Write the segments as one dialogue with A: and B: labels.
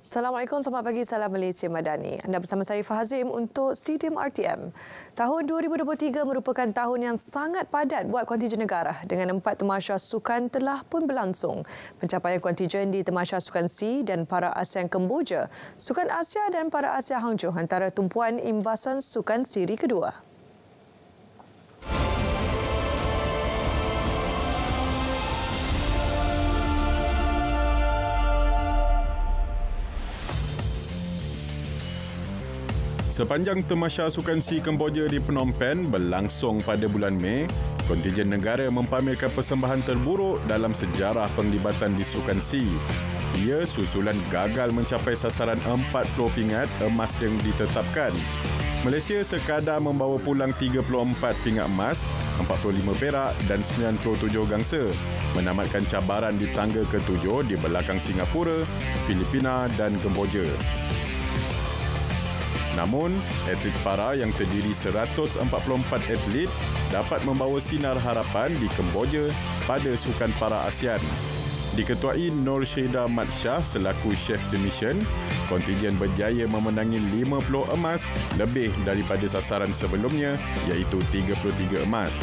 A: Assalamualaikum, selamat pagi, salam Malaysia Madani. Anda bersama saya Fahazim untuk Stadium RTM. Tahun 2023 merupakan tahun yang sangat padat buat kontijen negara dengan 4 tamasya sukan telah pun berlangsung. Pencapaian kontijen di Tamasya Sukan C dan Para ASEAN Kemboja, Sukan Asia dan Para Asia Hangzhou antara tumpuan imbasan sukan siri kedua.
B: Sepanjang Tamasya Sukan C Kemboja di Phnom Penh berlangsung pada bulan Mei, kontijen negara mempamerkan persembahan terburuk dalam sejarah penglibatan di Sukan C. Ia susulan gagal mencapai sasaran 40 pingat emas yang ditetapkan. Malaysia sekadar membawa pulang 34 pingat emas, 45 perak dan 97 gangsa, menamatkan cabaran di tangga ke-7 di belakang Singapura, Filipina dan Kemboja. Namun, atlet para yang terdiri 144 atlet dapat membawa sinar harapan di Kemboja pada Sukan Para ASEAN. Diketuai Nur Syeda Mat Shah selaku Chef de Mission, kontijen berjaya memenangi 50 emas lebih daripada sasaran sebelumnya iaitu 33 emas.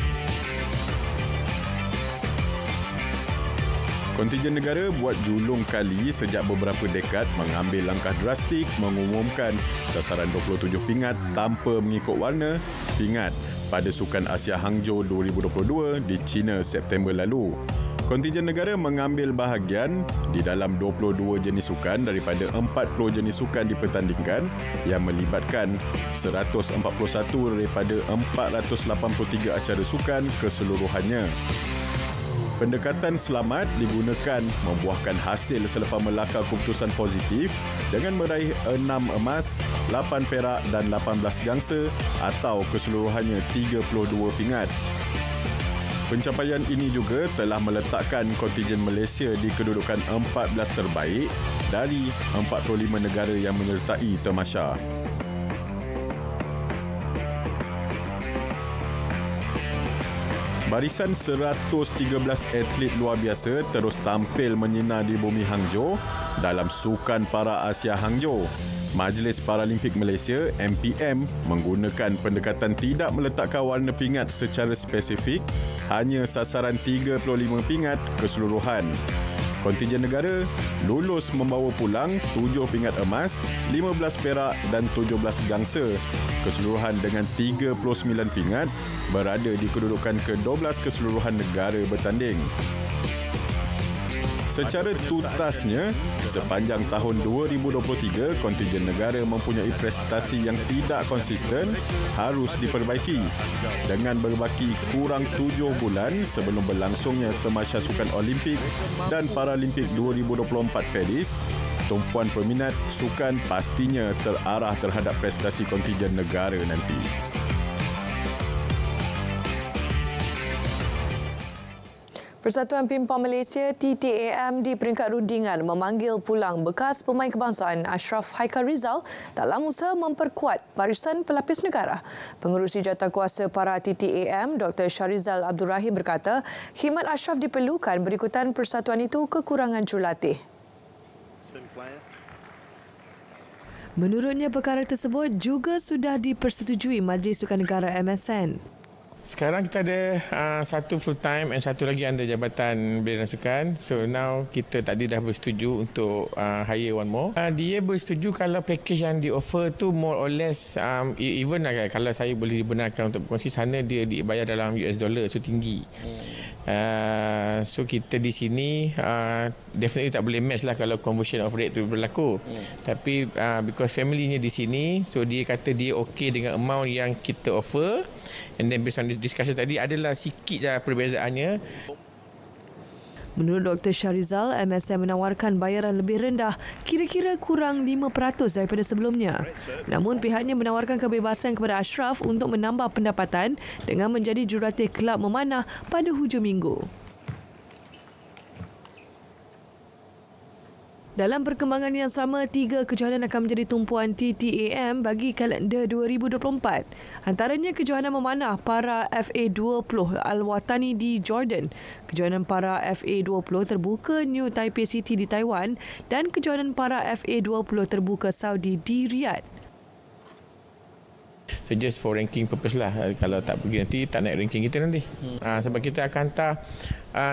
B: Kontijen negara buat julung kali sejak beberapa dekad mengambil langkah drastik mengumumkan sasaran 27 pingat tanpa mengikut warna pingat pada Sukan Asia Hangzhou 2022 di China September lalu. Kontijen negara mengambil bahagian di dalam 22 jenis sukan daripada 40 jenis sukan dipertandingkan yang melibatkan 141 daripada 483 acara sukan keseluruhannya. Pendekatan selamat digunakan membuahkan hasil selepas melakar keputusan positif dengan meraih 6 emas, 8 perak dan 18 gangsa atau keseluruhannya 32 pingat. Pencapaian ini juga telah meletakkan kontijen Malaysia di kedudukan 14 terbaik dari 45 negara yang menyertai tamasya. Barisan 113 atlet luar biasa terus tampil menyinar di bumi Hangzhou dalam Sukan Para Asia Hangzhou. Majlis Paralimpik Malaysia MPM menggunakan pendekatan tidak meletakkan warna pingat secara spesifik, hanya sasaran 35 pingat keseluruhan. Kontijen negara lulus membawa pulang 7 pingat emas, 15 perak dan 17 gangsa. Keseluruhan dengan 39 pingat berada di kedudukan ke-12 keseluruhan negara bertanding. Secara tuntasnya, sepanjang tahun 2023, kontijen negara mempunyai prestasi yang tidak konsisten harus diperbaiki. Dengan berbaki kurang 7 bulan sebelum berlangsungnya Tamasya Sukan Olimpik dan Paralimpik 2024 Paris, tumpuan peminat sukan pastinya terarah terhadap prestasi kontijen negara nanti.
A: Persatuan Pimpong Malaysia TTAM di peringkat rundingan memanggil pulang bekas pemain kebangsaan Ashraf Haikal Rizal dalam usaha memperkuat barisan pelapis negara. Pengerusi Jawatankuasa para TTAM Dr. Shahrizal Abdul Rahim berkata, khidmat Ashraf diperlukan berikutan persatuan itu kekurangan jurulatih. Menurutnya, perkara tersebut juga sudah dipersetujui Majlis Sukan Negara MSN.
C: Sekarang kita ada satu full time dan satu lagi under jabatan Beliau Sukan. So now kita tadi dah bersetuju untuk hire one more. Dia bersetuju kalau package yang di offer tu more or less even kalau saya boleh dibenarkan untuk berkongsi sana dia dibayar dalam US dollar, so tinggi. So kita di sini definitely tak boleh match lah kalau conversion of rate tu berlaku. Tapi because family-nya di sini, so dia kata dia okey dengan amount yang kita offer. And then based on the discussion tadi adalah sikit je perbezaannya.
A: Menurut Dr. Shahrizal, MSN menawarkan bayaran lebih rendah, kira-kira kurang 5% daripada sebelumnya. Namun pihaknya menawarkan kebebasan kepada Ashraf untuk menambah pendapatan dengan menjadi jurulatih kelab memanah pada hujung minggu. Dalam perkembangan yang sama, 3 kejohanan akan menjadi tumpuan TTAM bagi kalender 2024. Antaranya kejohanan memanah para FA20 Al-Watani di Jordan, kejohanan para FA20 terbuka New Taipei City di Taiwan dan kejohanan para FA20 terbuka Saudi di Riyadh.
C: So just for ranking purpose lah. Kalau tak pergi nanti tak naik ranking kita nanti. Sebab kita akan hantar,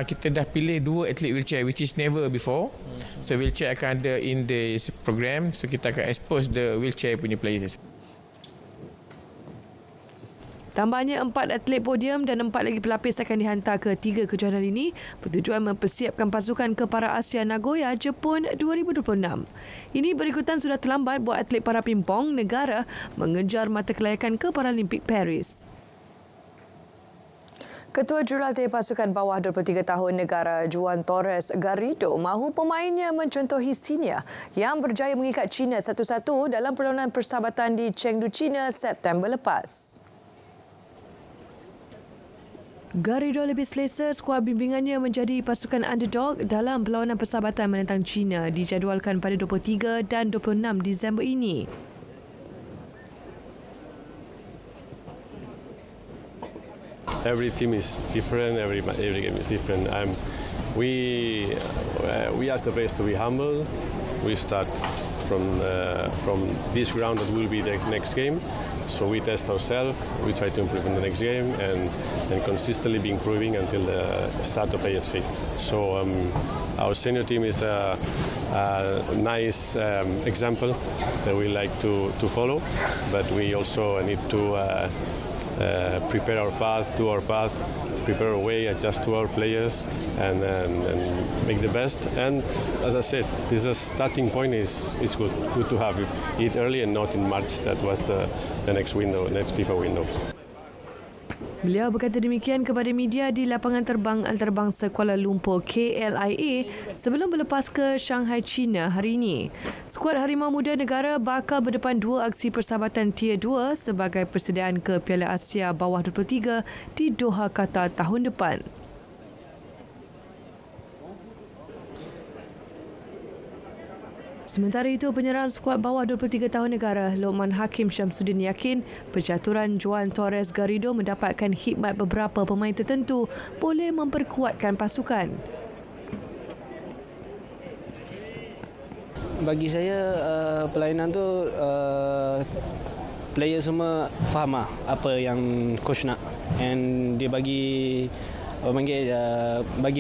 C: kita dah pilih 2 atlet wheelchair which is never before. So wheelchair akan ada in the program. So kita akan expose the wheelchair punya players.
A: Tambahnya 4 atlet podium dan 4 lagi pelapis akan dihantar ke 3 kejohanan ini bertujuan mempersiapkan pasukan ke Para Asia Nagoya, Jepun 2026. Ini berikutan sudah terlambat buat atlet para pimpong negara mengejar mata kelayakan ke Paralimpik Paris. Ketua Jurulatih Pasukan Bawah 23 tahun negara Juan Torres Garrido mahu pemainnya mencontohi senior yang berjaya mengikat China 1-1 dalam perlawanan persahabatan di Chengdu, China September lepas. Garrido lebih selesa skuad bimbingannya menjadi pasukan underdog dalam perlawanan persahabatan menentang China dijadualkan pada 23 dan 26 Disember ini.
D: Every team is different, every game is different. We ask the players to be humble. We start from this ground that will be the next game. So we test ourselves, we try to improve in the next game and consistently be improving until the start of AFC. So our senior team is a nice example that we like to follow, but we also need to prepare our path, do our path, prepare our way, adjust to our players and make the best. And as I said, this starting point is good to have it early and not in March. That was the next window, next FIFA window.
A: Beliau berkata demikian kepada media di lapangan terbang antarabangsa Kuala Lumpur KLIA sebelum berlepas ke Shanghai, China hari ini. Skuad Harimau Muda Negara bakal berdepan 2 aksi persahabatan Tier 2 sebagai persediaan ke Piala Asia Bawah 23 di Doha, Qatar tahun depan. Sementara itu, penyerang skuad bawah 23 tahun negara Lokman Hakim Syamsuddin yakin pencaturan Juan Torres Garrido mendapatkan khidmat beberapa pemain tertentu boleh memperkuatkan pasukan.
E: Bagi saya, perlainan tu player semua faham apa yang coach nak, and dia bagi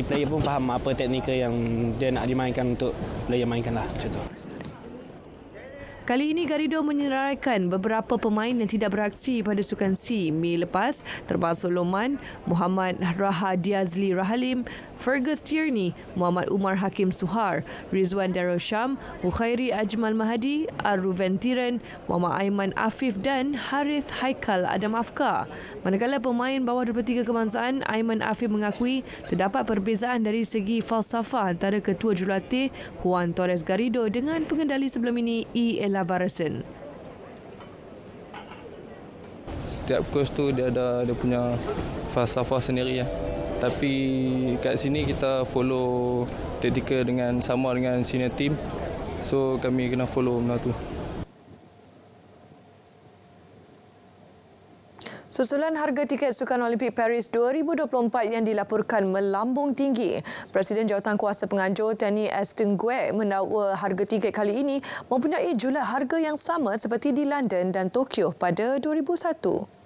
E: player pun faham apa teknikal yang dia nak dimainkan untuk player mainkan lah macam tu.
A: Kali ini Garrido menyeraikan beberapa pemain yang tidak beraksi pada Sukan C Mei lepas termasuk Loman, Muhammad Rahadiazli Rahalim, Fergus Tierney, Muhammad Umar Hakim Suhar, Rizwan Darussyam, Mukhairi Ajmal Mahadi, Arruven Tiran, Muhammad Aiman Afif dan Harith Haikal Adam Afkar. Manakala pemain bawah 23 kebangsaan, Aiman Afif mengakui terdapat perbezaan dari segi falsafah antara Ketua Jurulatih Juan Torres Garrido dengan pengendali sebelum ini Ella Barasan.
F: Setiap coach tu dia ada dia punya falsafah sendiri ya. Tapi kat sini kita follow taktikal sama dengan senior team. So kami kena follow benda tu.
A: Susulan harga tiket Sukan Olimpik Paris 2024 yang dilaporkan melambung tinggi. Presiden Jawatankuasa Penganjur Tani Aston Gue mendakwa harga tiket kali ini mempunyai jumlah harga yang sama seperti di London dan Tokyo pada 2001.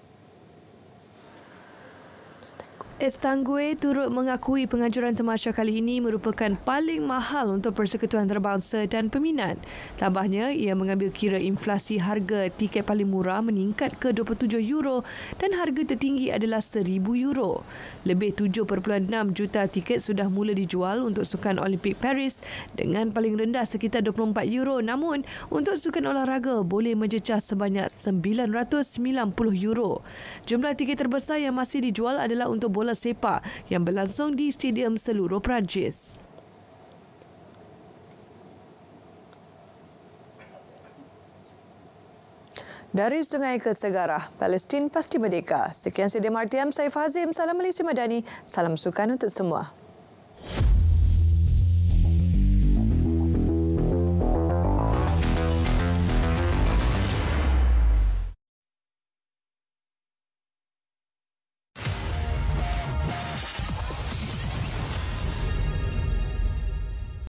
A: Estangue turut mengakui penganjuran temasya kali ini merupakan paling mahal untuk persekutuan antarabangsa dan peminat. Tambahnya, ia mengambil kira inflasi harga tiket paling murah meningkat ke €27 dan harga tertinggi adalah €1,000. Lebih 7.6 juta tiket sudah mula dijual untuk Sukan Olimpik Paris dengan paling rendah sekitar €24. Namun, untuk sukan olahraga boleh mencecah sebanyak €990. Jumlah tiket terbesar yang masih dijual adalah untuk bola sepak yang berlangsung di stadium seluruh Perancis. Dari sungai ke segara, Palestin pasti merdeka. Sekian CDM RTM, saya Fazim. Salam Malaysia Madani. Salam sukan untuk semua.